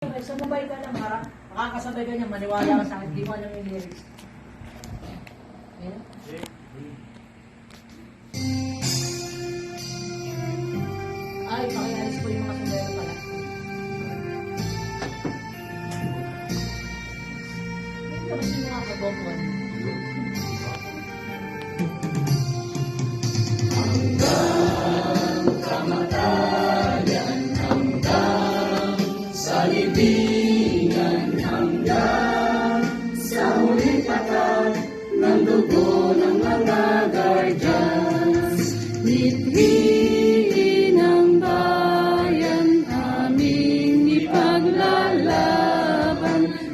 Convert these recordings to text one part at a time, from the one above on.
Sumabay ka lang, makakasabay ka niya, maniwala ka sa akin, di mo alam yung lyrics. Ayan. Ay, pakialis ko yung mga sundero pala. Ito kasi yung mga kabokon. Hanggang kamatayan, hanggang sa libingan, hanggang sa huling patak ng dugo ng mga guardians. Mithiin ang bayan, aming ipaglalaban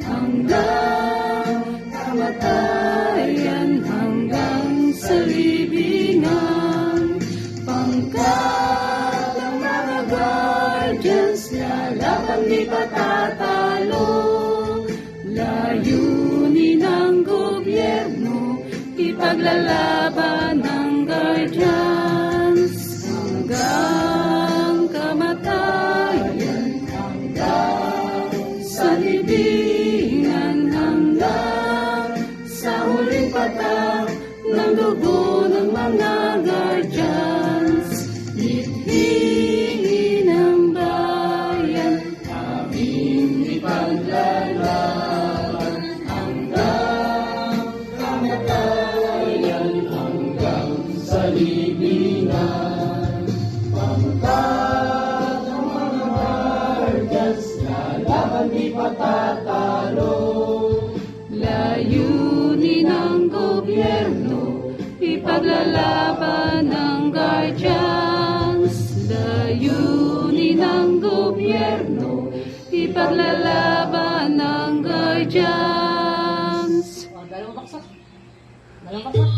hanggang kamatayan, hanggang sa libingan. Pangkat ng mga guardians, lalaban di patatalo. Layunin ng gobyerno, ipaglalaban ng guardians hanggang kamatayan, hanggang sa libingan, hanggang sa huling patak ng dugo ng mga guardians. Mithiin ang bayan, aming ipaglalaban hanggang kamatayan, hanggang sa libingan. Pangkat ng mga guardians, lalaban di patatalo. Layunin ng gobyerno, ipaglalaban ng guardians. Layunin ng gobyerno, ipaglalaban ng guardians. Dalawang baksak. Dalawang baksak.